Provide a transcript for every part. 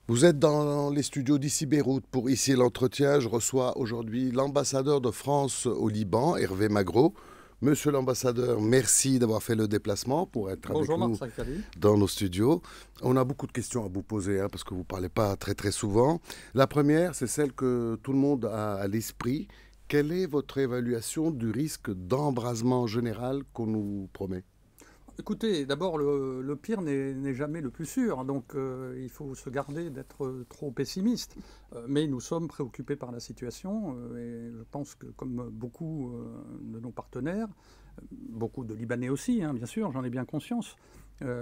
Vous êtes dans les studios d'ici Beyrouth pour Ici l'entretien. Je reçois aujourd'hui l'ambassadeur de France au Liban, Hervé Magro. Monsieur l'ambassadeur, merci d'avoir fait le déplacement pour être avec nous dans nos studios. On a beaucoup de questions à vous poser parce que vous ne parlez pas très souvent. La première, c'est celle que tout le monde a à l'esprit. Quelle est votre évaluation du risque d'embrasement général qu'on nous promet ? Écoutez, d'abord, le pire n'est jamais le plus sûr, donc il faut se garder d'être trop pessimiste. Mais nous sommes préoccupés par la situation et je pense que comme beaucoup de nos partenaires, beaucoup de Libanais aussi, bien sûr, j'en ai bien conscience.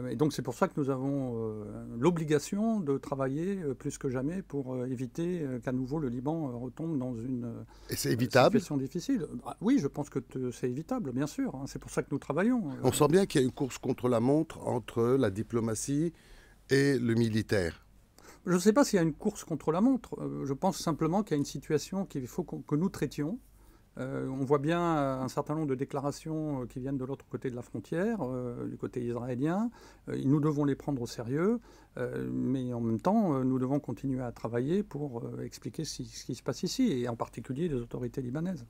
Et donc c'est pour ça que nous avons l'obligation de travailler plus que jamais pour éviter qu'à nouveau le Liban retombe dans une situation difficile. Oui, je pense que c'est évitable, bien sûr. C'est pour ça que nous travaillons. On sent bien qu'il y a une course contre la montre entre la diplomatie et le militaire. Je ne sais pas s'il y a une course contre la montre. Je pense simplement qu'il y a une situation qu'il faut que nous traitions. On voit bien un certain nombre de déclarations qui viennent de l'autre côté de la frontière, du côté israélien. Nous devons les prendre au sérieux, mais en même temps, nous devons continuer à travailler pour expliquer ce qui se passe ici, et en particulier les autorités libanaises.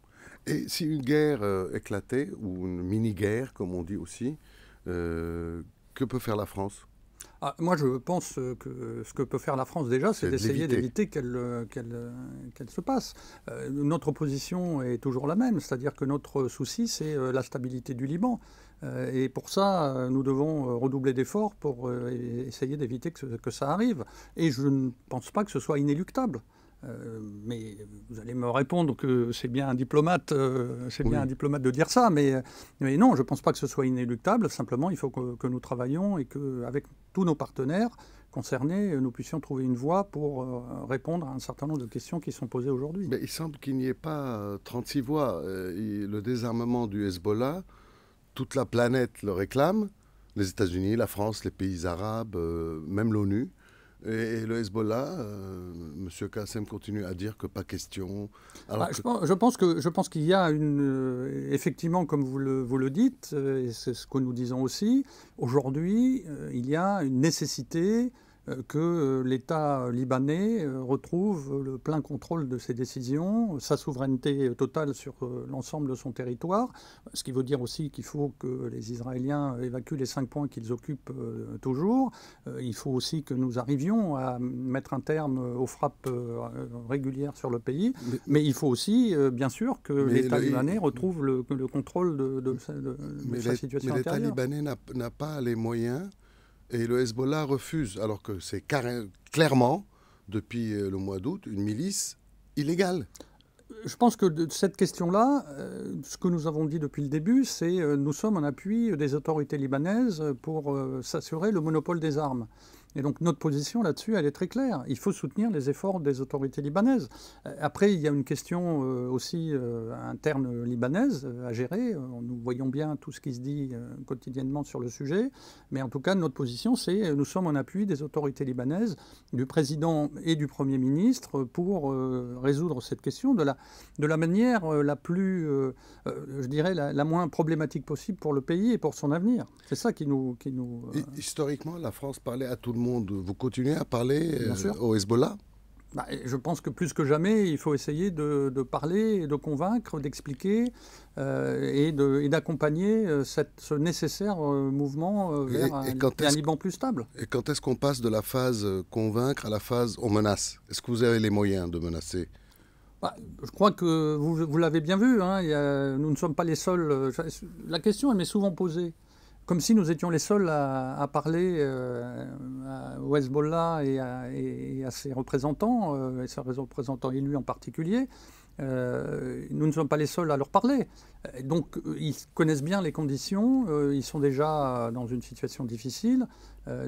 Et si une guerre éclatait, ou une mini-guerre, comme on dit aussi, que peut faire la France ? Moi, je pense que ce que peut faire la France déjà, c'est d'essayer d'éviter qu'elle se passe. Notre position est toujours la même, c'est-à-dire que notre souci, c'est la stabilité du Liban. Et pour ça, nous devons redoubler d'efforts pour essayer d'éviter que ça arrive. Et je ne pense pas que ce soit inéluctable. Mais vous allez me répondre que c'est bien un diplomate, un diplomate de dire ça, mais non, je ne pense pas que ce soit inéluctable. Simplement, il faut que nous travaillions et qu'avec tous nos partenaires concernés, nous puissions trouver une voie pour répondre à un certain nombre de questions qui sont posées aujourd'hui. Mais il semble qu'il n'y ait pas 36 voix. Le désarmement du Hezbollah, toute la planète le réclame, les États-Unis, la France, les pays arabes, même l'ONU. Et le Hezbollah, M. Qassem continue à dire que pas question. Je pense qu'il y a effectivement, comme vous le dites, et c'est ce que nous disons aussi, aujourd'hui, il y a une nécessité que l'État libanais retrouve le plein contrôle de ses décisions, sa souveraineté totale sur l'ensemble de son territoire, ce qui veut dire aussi qu'il faut que les Israéliens évacuent les 5 points qu'ils occupent toujours. Il faut aussi que nous arrivions à mettre un terme aux frappes régulières sur le pays, mais il faut aussi, bien sûr, que l'État libanais retrouve le contrôle de sa situation intérieure. Mais l'État libanais n'a pas les moyens. Et le Hezbollah refuse, alors que c'est clairement, depuis le mois d'août, une milice illégale. Je pense que de cette question-là, ce que nous avons dit depuis le début, c'est nous sommes en appui des autorités libanaises pour s'assurer le monopole des armes. Et donc notre position là-dessus, elle est très claire. Il faut soutenir les efforts des autorités libanaises. Après, il y a une question aussi interne libanaise à gérer. Nous voyons bien tout ce qui se dit quotidiennement sur le sujet. Mais en tout cas, notre position, c'est nous sommes en appui des autorités libanaises, du président et du Premier ministre pour résoudre cette question de la manière la plus, je dirais, la moins problématique possible pour le pays et pour son avenir. C'est ça qui nous... Historiquement, la France parlait à tout le monde. Vous continuez à parler au Hezbollah ? Je pense que plus que jamais, il faut essayer de parler, de convaincre, d'expliquer et d'accompagner ce nécessaire mouvement vers un Liban plus stable. Et quand est-ce qu'on passe de la phase convaincre à la phase on menace ? Est-ce que vous avez les moyens de menacer ? Je crois que vous l'avez bien vu, nous ne sommes pas les seuls. La question, elle m'est souvent posée. Comme si nous étions les seuls à parler au Hezbollah et à ses représentants, et ses représentants élus en particulier. Nous ne sommes pas les seuls à leur parler. Donc ils connaissent bien les conditions, ils sont déjà dans une situation difficile.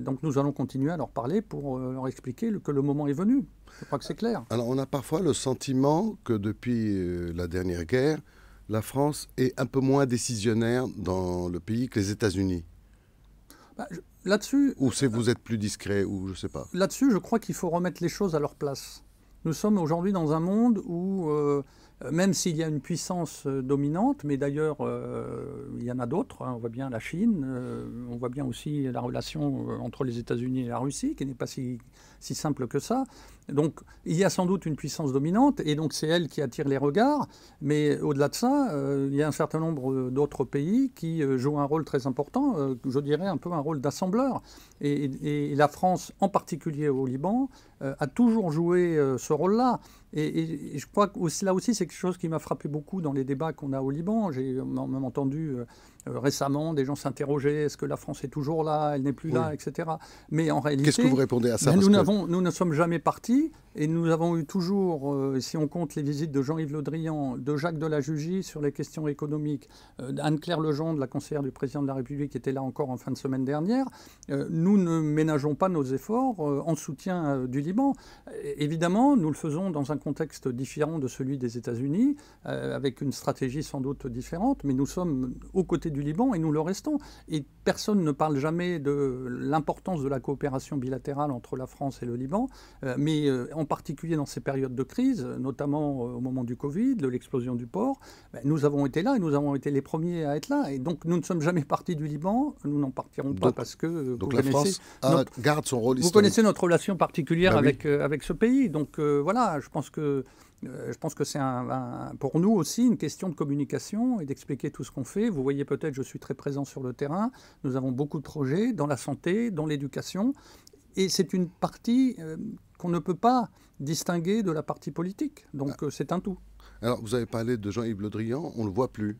Donc nous allons continuer à leur parler pour leur expliquer que le moment est venu. Je crois que c'est clair. Alors on a parfois le sentiment que depuis la dernière guerre, la France est un peu moins décisionnaire dans le pays que les États-Unis. Là-dessus... Ou vous êtes plus discret, ou je ne sais pas. Là-dessus, je crois qu'il faut remettre les choses à leur place. Nous sommes aujourd'hui dans un monde où même s'il y a une puissance dominante, mais d'ailleurs, il y en a d'autres. Hein. On voit bien la Chine, on voit bien aussi la relation entre les États-Unis et la Russie, qui n'est pas si simple que ça. Donc, il y a sans doute une puissance dominante, et donc c'est elle qui attire les regards. Mais au-delà de ça, il y a un certain nombre d'autres pays qui jouent un rôle très important, je dirais un peu un rôle d'assembleur. Et la France, en particulier au Liban, a toujours joué ce rôle-là. Et je crois que là aussi, c'est quelque chose qui m'a frappé beaucoup dans les débats qu'on a au Liban. J'ai même entendu récemment des gens s'interroger, est-ce que la France est toujours là, elle n'est plus là, etc. Mais en réalité... Qu'est-ce que vous répondez à ça? Nous ne sommes jamais partis, et nous avons eu toujours, si on compte les visites de Jean-Yves Le Drian, de Jacques Delajugie sur les questions économiques, d'Anne-Claire Legendre, la conseillère du président de la République, qui était là encore en fin de semaine dernière, nous ne ménageons pas nos efforts en soutien du Liban. Évidemment, nous le faisons dans un contexte différent de celui des États-Unis, avec une stratégie sans doute différente, mais nous sommes aux côtés du Liban et nous le restons. Et personne ne parle jamais de l'importance de la coopération bilatérale entre la France et le Liban, mais en particulier dans ces périodes de crise, notamment au moment du Covid, de l'explosion du port, nous avons été là et nous avons été les premiers à être là. Et donc nous ne sommes jamais partis du Liban, nous n'en partirons pas parce que... Donc la France garde son rôle historique. Vous connaissez notre relation particulière oui. avec ce pays. Donc voilà, je pense que c'est pour nous aussi une question de communication et d'expliquer tout ce qu'on fait. Vous voyez peut-être, je suis très présent sur le terrain. Nous avons beaucoup de projets dans la santé, dans l'éducation. Et c'est une partie qu'on ne peut pas distinguer de la partie politique. Donc c'est un tout. Alors vous avez parlé de Jean-Yves Le Drian, on ne le voit plus.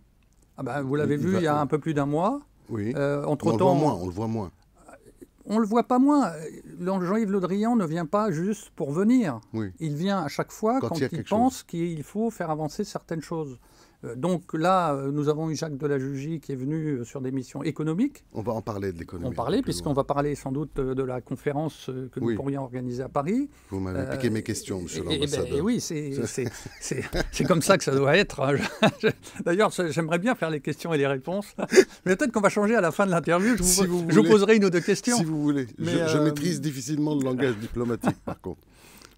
Ah ben, vous l'avez vu il y a un peu plus d'un mois. Oui, entre-temps, on le voit moins. On ne le voit pas moins. Jean-Yves Le Drian ne vient pas juste pour venir. Oui. Il vient à chaque fois quand il pense qu'il faut faire avancer certaines choses. Donc là, nous avons eu Jacques Delajugie qui est venu sur des missions économiques. On va en parler de l'économie. On parlait, puisqu'on va parler sans doute de la conférence que nous pourrions organiser à Paris. Vous m'avez piqué mes questions, monsieur l'ambassadeur. Oui, c'est comme ça que ça doit être. D'ailleurs, j'aimerais bien faire les questions et les réponses. Mais peut-être qu'on va changer à la fin de l'interview. Je vous poserai une ou deux questions. Si vous voulez. Je maîtrise difficilement le langage diplomatique, par contre.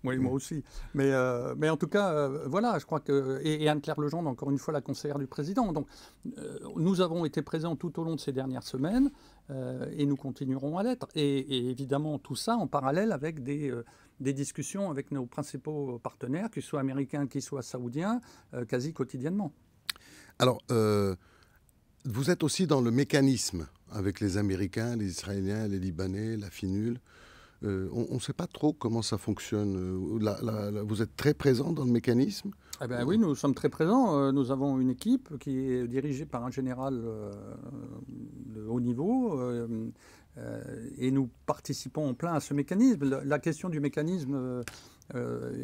Oui, moi aussi. Mais en tout cas, voilà, je crois que... Et Anne-Claire Legendre, encore une fois, la conseillère du président. Donc, nous avons été présents tout au long de ces dernières semaines et nous continuerons à l'être. Et évidemment, tout ça en parallèle avec des discussions avec nos principaux partenaires, qu'ils soient américains, qu'ils soient saoudiens, quasi quotidiennement. Alors, vous êtes aussi dans le mécanisme avec les Américains, les Israéliens, les Libanais, la FINUL. On ne sait pas trop comment ça fonctionne. Vous êtes très présent dans le mécanisme? Eh bien, oui, nous sommes très présents. Nous avons une équipe qui est dirigée par un général de haut niveau et nous participons en plein à ce mécanisme. La question du mécanisme,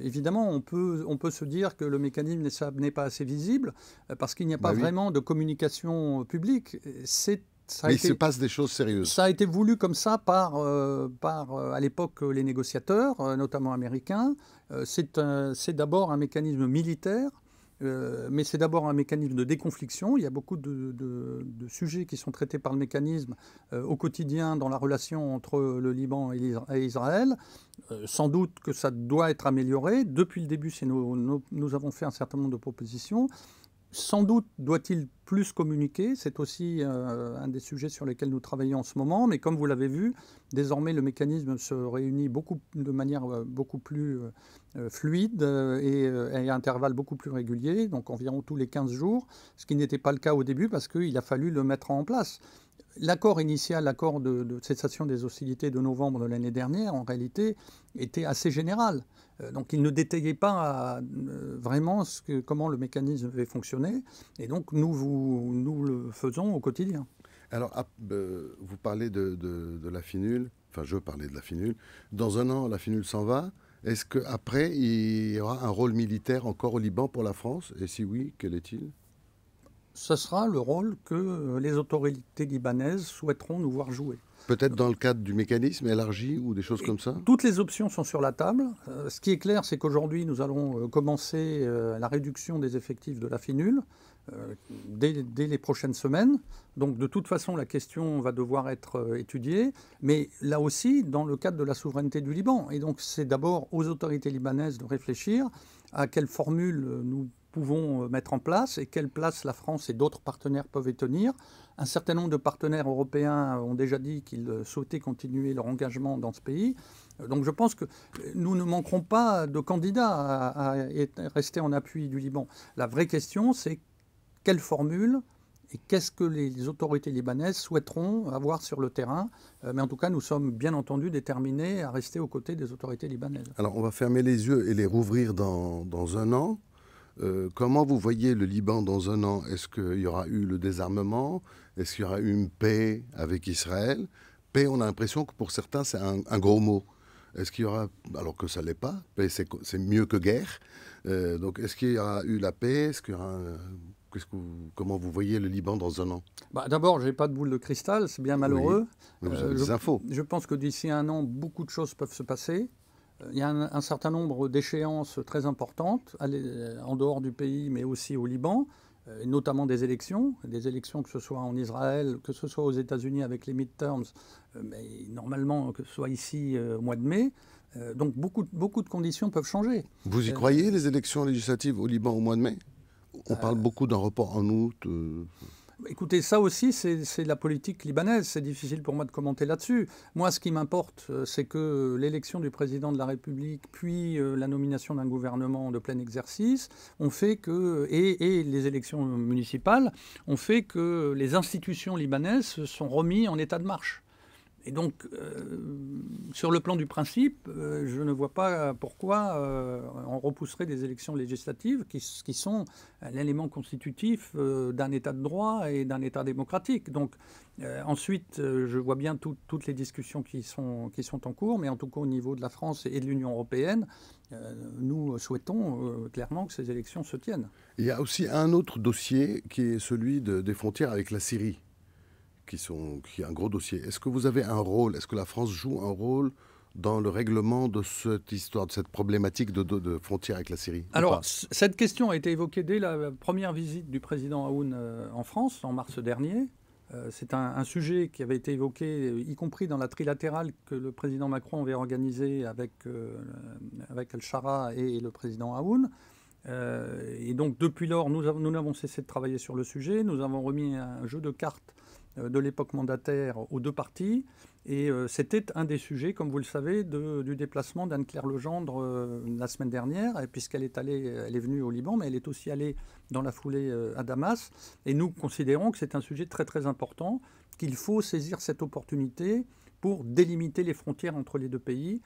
évidemment, on peut se dire que le mécanisme n'est pas assez visible parce qu'il n'y a pas vraiment de communication publique. Mais il se passe des choses sérieuses. Ça a été voulu comme ça par à l'époque, les négociateurs, notamment américains. C'est d'abord un mécanisme militaire, mais c'est d'abord un mécanisme de déconfliction. Il y a beaucoup de sujets qui sont traités par le mécanisme au quotidien dans la relation entre le Liban et Israël. Sans doute que ça doit être amélioré. Depuis le début, nous avons fait un certain nombre de propositions. Sans doute doit-il plus communiquer, c'est aussi un des sujets sur lesquels nous travaillons en ce moment, mais comme vous l'avez vu, désormais le mécanisme se réunit de manière beaucoup plus fluide et à intervalles beaucoup plus réguliers, donc environ tous les 15 jours, ce qui n'était pas le cas au début parce qu'il a fallu le mettre en place. L'accord initial, l'accord de cessation des hostilités de novembre de l'année dernière, en réalité, était assez général. Donc il ne détaillait pas vraiment comment le mécanisme avait fonctionné. Et donc nous le faisons au quotidien. Alors, vous parlez de la FINUL, enfin je parlais de la FINUL. Dans un an, la FINUL s'en va. Est-ce qu'après, il y aura un rôle militaire encore au Liban pour la France? Et si oui, quel est-il? Ce sera le rôle que les autorités libanaises souhaiteront nous voir jouer. Peut-être dans le cadre du mécanisme élargi ou des choses comme ça? Toutes les options sont sur la table. Ce qui est clair, c'est qu'aujourd'hui, nous allons commencer la réduction des effectifs de la FINUL dès les prochaines semaines. Donc, de toute façon, la question va devoir être étudiée. Mais là aussi, dans le cadre de la souveraineté du Liban. Et donc, c'est d'abord aux autorités libanaises de réfléchir à quelle formule nous pouvons mettre en place et quelle place la France et d'autres partenaires peuvent y tenir. Un certain nombre de partenaires européens ont déjà dit qu'ils souhaitaient continuer leur engagement dans ce pays. Donc je pense que nous ne manquerons pas de candidats à rester en appui du Liban. La vraie question, c'est quelle formule et qu'est-ce que les autorités libanaises souhaiteront avoir sur le terrain. Mais en tout cas, nous sommes bien entendu déterminés à rester aux côtés des autorités libanaises. Alors, on va fermer les yeux et les rouvrir dans un an. Comment vous voyez le Liban dans un an? Est-ce qu'il y aura eu le désarmement? Est-ce qu'il y aura eu une paix avec Israël? Paix, on a l'impression que pour certains, c'est un gros mot. Est-ce qu'il y aura, alors que ça ne l'est pas, paix c'est mieux que guerre. Donc est-ce qu'il y aura eu la paix? Est-ce qu'il y aura comment vous voyez le Liban dans un an? D'abord, je n'ai pas de boule de cristal, c'est bien malheureux. Oui, vous avez des infos. Je pense que d'ici un an, beaucoup de choses peuvent se passer. Il y a un certain nombre d'échéances très importantes, en dehors du pays, mais aussi au Liban, notamment des élections que ce soit en Israël, que ce soit aux États-Unis avec les midterms, mais normalement que ce soit ici au mois de mai. Donc beaucoup de conditions peuvent changer. Vous y croyez, les élections législatives au Liban au mois de mai? On parle beaucoup d'un report en août. Écoutez, ça aussi, c'est la politique libanaise. C'est difficile pour moi de commenter là-dessus. Moi, ce qui m'importe, c'est que l'élection du président de la République, puis la nomination d'un gouvernement de plein exercice, ont fait que, et les élections municipales, ont fait que les institutions libanaises se sont remises en état de marche. Et donc, sur le plan du principe, je ne vois pas pourquoi on repousserait des élections législatives qui sont l'élément constitutif d'un État de droit et d'un État démocratique. Donc, ensuite, je vois bien toutes les discussions qui sont en cours, mais en tout cas au niveau de la France et de l'Union européenne, nous souhaitons clairement que ces élections se tiennent. Il y a aussi un autre dossier qui est celui des frontières avec la Syrie. Qui est un gros dossier. Est-ce que vous avez un rôle? Est-ce que la France joue un rôle dans le règlement de cette histoire, de cette problématique de frontières avec la Syrie? Alors, cette question a été évoquée dès la première visite du président Aoun en France, en mars dernier. C'est un sujet qui avait été évoqué, y compris dans la trilatérale que le président Macron avait organisée avec El-Shara et le président Aoun. Et donc, depuis lors, nous n'avons cessé de travailler sur le sujet. Nous avons remis un jeu de cartes de l'époque mandataire aux deux parties. Et c'était un des sujets, comme vous le savez, du déplacement d'Anne-Claire Legendre la semaine dernière, puisqu'elle est venue au Liban, mais elle est aussi allée dans la foulée à Damas. Et nous considérons que c'est un sujet très très important, qu'il faut saisir cette opportunité pour délimiter les frontières entre les deux pays.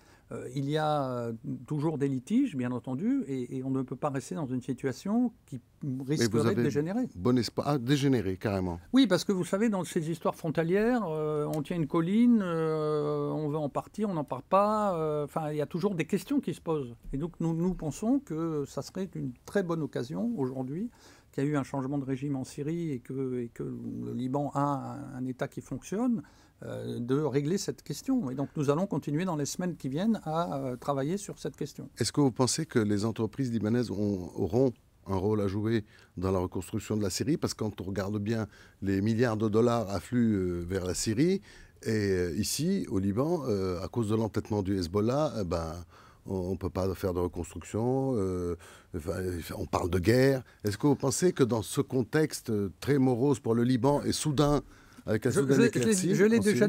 Il y a toujours des litiges, bien entendu, et on ne peut pas rester dans une situation qui risquerait de dégénérer. Bon espoir, dégénérer, carrément. Oui, parce que vous savez, dans ces histoires frontalières, on tient une colline, on veut en partir, on n'en part pas. Il y a toujours des questions qui se posent. Et donc, nous pensons que ça serait une très bonne occasion, aujourd'hui, qu'il y a eu un changement de régime en Syrie et que le Liban a un État qui fonctionne, de régler cette question. Et donc nous allons continuer dans les semaines qui viennent à travailler sur cette question. Est-ce que vous pensez que les entreprises libanaises auront un rôle à jouer dans la reconstruction de la Syrie? Parce que quand on regarde bien, les milliards de dollars affluent vers la Syrie. Et ici, au Liban, à cause de l'entêtement du Hezbollah, on ne peut pas faire de reconstruction, on parle de guerre. Est-ce que vous pensez que dans ce contexte très morose pour le Liban et soudain, avec la Soudan éclaircie, je l'ai déjà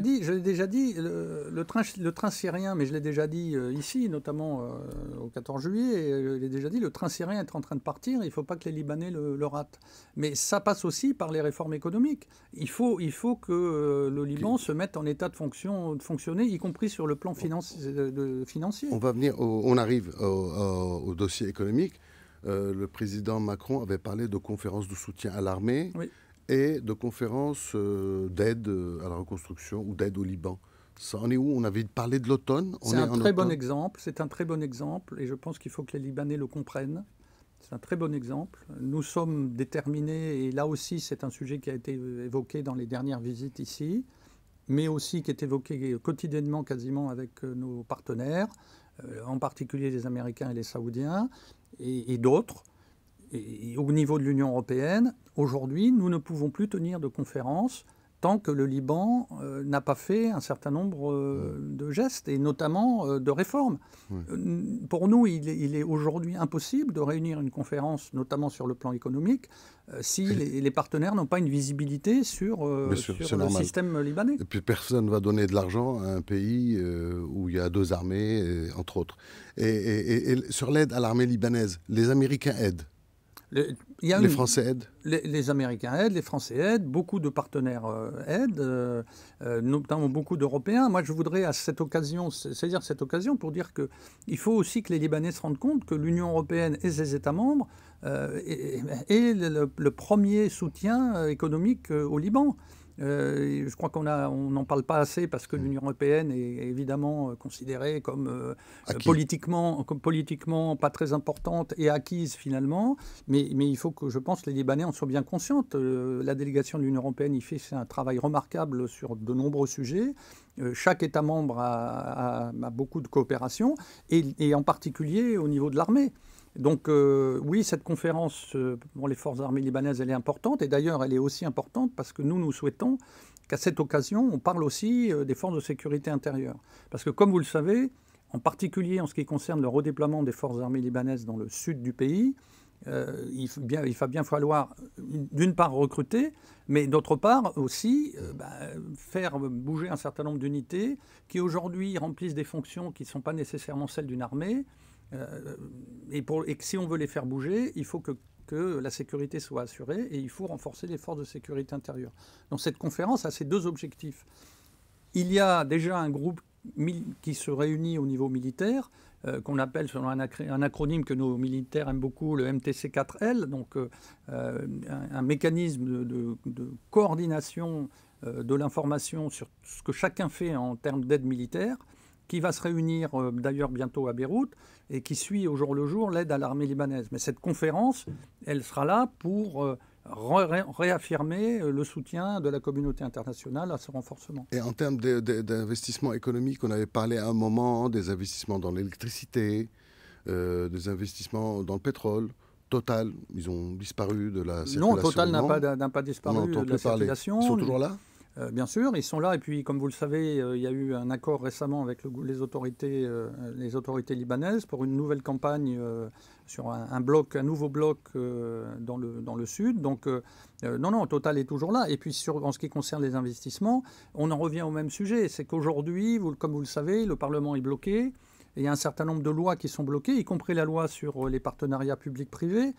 dit, le train syrien, mais je l'ai déjà dit ici, notamment au 14 juillet, et je l'ai déjà dit, le train syrien est en train de partir, il ne faut pas que les Libanais le ratent. Mais ça passe aussi par les réformes économiques. Il faut que le Liban se mette en état de fonctionner, y compris sur le plan financier. On arrive au dossier économique. Le président Macron avait parlé de conférences de soutien à l'armée. Oui. Et de conférences d'aide à la reconstruction ou d'aide au Liban. Ça en est où? On avait parlé de l'automne. C'est un très bon exemple. C'est un très bon exemple. Et je pense qu'il faut que les Libanais le comprennent. C'est un très bon exemple. Nous sommes déterminés, et là aussi c'est un sujet qui a été évoqué dans les dernières visites ici, mais aussi qui est évoqué quotidiennement quasiment avec nos partenaires, en particulier les Américains et les Saoudiens, et d'autres. Et au niveau de l'Union européenne, aujourd'hui, nous ne pouvons plus tenir de conférences tant que le Liban n'a pas fait un certain nombre de gestes, et notamment de réformes. Pour nous, il est aujourd'hui impossible de réunir une conférence, notamment sur le plan économique, si les partenaires n'ont pas une visibilité sur le système libanais. Et puis personne ne va donner de l'argent à un pays où il y a 2 armées, entre autres. Et sur l'aide à l'armée libanaise, les Américains aident. Les Français aident. Les Américains aident, les Français aident, beaucoup de partenaires aident, notamment beaucoup d'Européens. Moi, je voudrais à cette occasion, saisir cette occasion pour dire qu'il faut aussi que les Libanais se rendent compte que l'Union européenne et ses États membres est le premier soutien économique au Liban. Je crois qu'on n'en parle pas assez parce que l'Union européenne est évidemment considérée comme politiquement pas très importante et acquise finalement. Mais il faut que, je pense, les Libanais en soient bien conscients. La délégation de l'Union européenne y fait un travail remarquable sur de nombreux sujets. Chaque État membre a beaucoup de coopération et en particulier au niveau de l'armée. Donc oui, cette conférence pour les forces armées libanaises, elle est importante. Et d'ailleurs, elle est aussi importante parce que nous souhaitons qu'à cette occasion, on parle aussi des forces de sécurité intérieure. Parce que comme vous le savez, en particulier en ce qui concerne le redéploiement des forces armées libanaises dans le sud du pays, il va bien falloir, d'une part, recruter, mais d'autre part aussi faire bouger un certain nombre d'unités qui aujourd'hui remplissent des fonctions qui ne sont pas nécessairement celles d'une armée. Et que si on veut les faire bouger, il faut que la sécurité soit assurée et il faut renforcer les forces de sécurité intérieure. Donc cette conférence a ces 2 objectifs. Il y a déjà un groupe qui se réunit au niveau militaire, qu'on appelle selon un acronyme que nos militaires aiment beaucoup, le MTC4L, donc un mécanisme de coordination de l'information sur ce que chacun fait en termes d'aide militaire, qui va se réunir d'ailleurs bientôt à Beyrouth et qui suit au jour le jour l'aide à l'armée libanaise. Mais cette conférence, elle sera là pour réaffirmer le soutien de la communauté internationale à ce renforcement. Et en termes d'investissement économique, on avait parlé à un moment des investissements dans l'électricité, des investissements dans le pétrole. Total, ils ont disparu de la circulation. Non, Total n'a pas disparu de la circulation. Ils sont toujours là ? Bien sûr, ils sont là. Et puis, comme vous le savez, il y a eu un accord récemment avec les autorités libanaises pour une nouvelle campagne sur un nouveau bloc dans le sud. Donc, non, Total est toujours là. Et puis, en ce qui concerne les investissements, on en revient au même sujet. C'est qu'aujourd'hui, comme vous le savez, le Parlement est bloqué. Et il y a un certain nombre de lois qui sont bloquées, y compris la loi sur les partenariats publics-privés,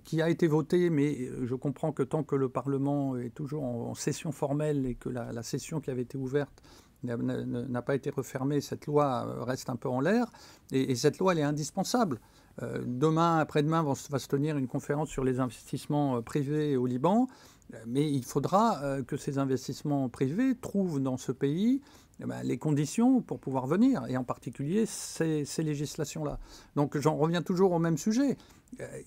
qui a été votée, mais je comprends que tant que le Parlement est toujours en session formelle et que la session qui avait été ouverte n'a pas été refermée, cette loi reste un peu en l'air. Et cette loi, elle est indispensable. Demain, après-demain, va se tenir une conférence sur les investissements privés au Liban, mais il faudra que ces investissements privés trouvent dans ce pays les conditions pour pouvoir venir, et en particulier ces législations-là. Donc j'en reviens toujours au même sujet.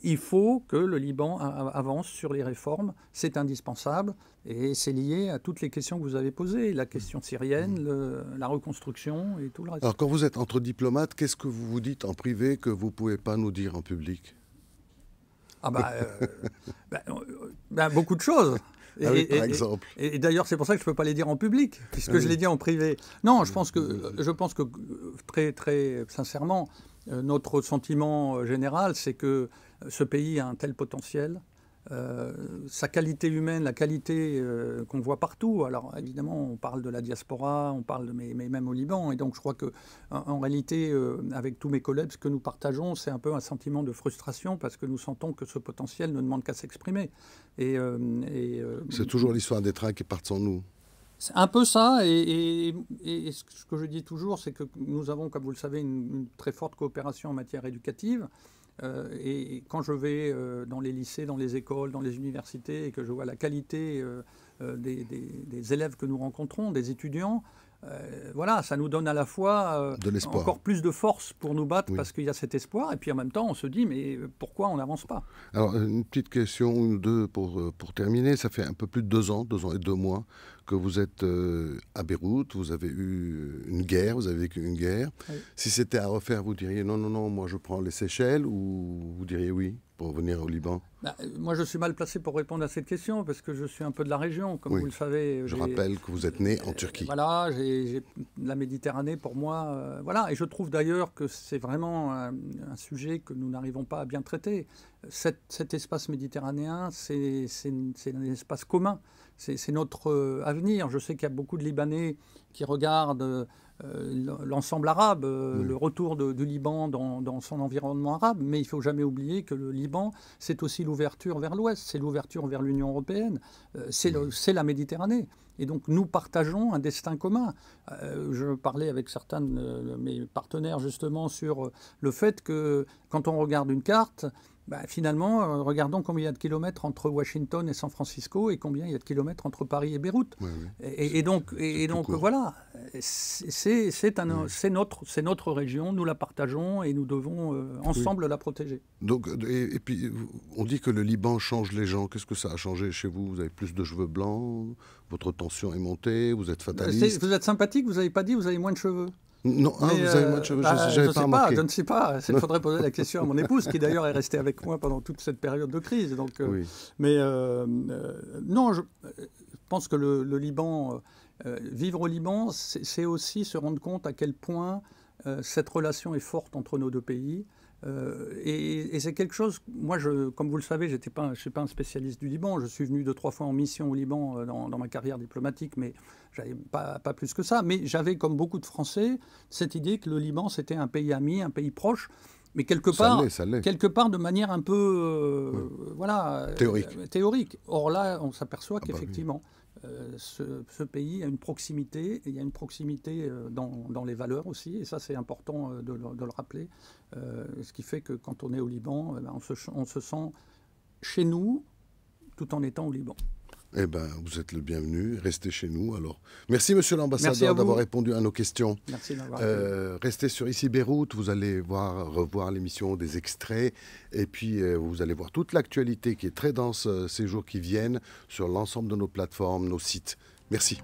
Il faut que le Liban avance sur les réformes, c'est indispensable, et c'est lié à toutes les questions que vous avez posées, la question syrienne, la reconstruction et tout le reste. Alors quand vous êtes entre diplomates, qu'est-ce que vous vous dites en privé que vous ne pouvez pas nous dire en public ? Beaucoup de choses. Par exemple. Et d'ailleurs, c'est pour ça que je ne peux pas les dire en public, puisque je les dis en privé. Non, je pense que très, très sincèrement, notre sentiment général, c'est que ce pays a un tel potentiel. Sa qualité humaine, la qualité qu'on voit partout. Alors évidemment, on parle de la diaspora, mais même au Liban. Et donc je crois qu'en réalité, avec tous mes collègues, ce que nous partageons, c'est un peu un sentiment de frustration parce que nous sentons que ce potentiel ne demande qu'à s'exprimer. C'est toujours l'histoire des trains qui partent sans nous. C'est un peu ça, et ce que je dis toujours, c'est que nous avons, comme vous le savez, une très forte coopération en matière éducative. Et quand je vais dans les lycées, dans les écoles, dans les universités, et que je vois la qualité des élèves que nous rencontrons, des étudiants, voilà, ça nous donne à la fois De l'espoir. encore plus de force pour nous battre Oui. parce qu'il y a cet espoir, et puis en même temps, on se dit, mais pourquoi on n'avance pas? Alors, une petite question ou deux pour terminer. Ça fait un peu plus de 2 ans et 2 mois que vous êtes à Beyrouth. Vous avez eu une guerre, vous avez vécu une guerre. Oui. Si c'était à refaire, vous diriez non, non, non, moi je prends les Seychelles, ou vous diriez oui pour venir au Liban? Bah, moi, je suis mal placé pour répondre à cette question parce que je suis un peu de la région, comme Oui. vous le savez. Je rappelle que vous êtes né en Turquie. Voilà, j'ai la Méditerranée pour moi. Voilà, et je trouve d'ailleurs que c'est vraiment un sujet que nous n'arrivons pas à bien traiter. Cet espace méditerranéen, c'est un espace commun. C'est notre avenir. Je sais qu'il y a beaucoup de Libanais qui regardent l'ensemble arabe, Oui. le retour du Liban dans son environnement arabe, mais il ne faut jamais oublier que le Liban, c'est aussi l'ouverture vers l'Ouest, c'est l'ouverture vers l'Union européenne, c'est la Méditerranée. Et donc nous partageons un destin commun. Je parlais avec certains de mes partenaires justement sur le fait que quand on regarde une carte, finalement, regardons combien il y a de kilomètres entre Washington et San Francisco et combien il y a de kilomètres entre Paris et Beyrouth. Oui, oui. Et donc voilà, c'est notre région, nous la partageons et nous devons ensemble la protéger. Donc, et puis, on dit que le Liban change les gens. Qu'est-ce que ça a changé chez vous? Vous avez plus de cheveux blancs, votre tension est montée, vous êtes fataliste. Vous êtes sympathique, vous n'avez pas dit, vous avez moins de cheveux. Non, vous avez moins de cheveux, je n'avais pas remarqué. Je ne sais pas, il faudrait poser la question à mon épouse, qui d'ailleurs est restée avec moi pendant toute cette période de crise. Donc, Oui. Mais non, je pense que le Liban, vivre au Liban, c'est aussi se rendre compte à quel point cette relation est forte entre nos deux pays. Et c'est quelque chose, moi, comme vous le savez, je ne suis pas un spécialiste du Liban. Je suis venu 2-3 fois en mission au Liban dans ma carrière diplomatique, mais j'avais pas plus que ça. Mais j'avais, comme beaucoup de Français, cette idée que le Liban, c'était un pays ami, un pays proche, mais quelque part de manière un peu voilà, théorique. Or là, on s'aperçoit qu'effectivement, ce pays a une proximité, et il y a une proximité dans les valeurs aussi, et ça c'est important de le rappeler, ce qui fait que quand on est au Liban, on se sent chez nous tout en étant au Liban. Eh bien, vous êtes le bienvenu, restez chez nous alors. Merci Monsieur l'ambassadeur d'avoir répondu à nos questions. Merci d'avoir restez sur Ici Beyrouth, vous allez revoir l'émission, des extraits, et puis vous allez voir toute l'actualité qui est très dense ces jours qui viennent sur l'ensemble de nos plateformes, nos sites. Merci.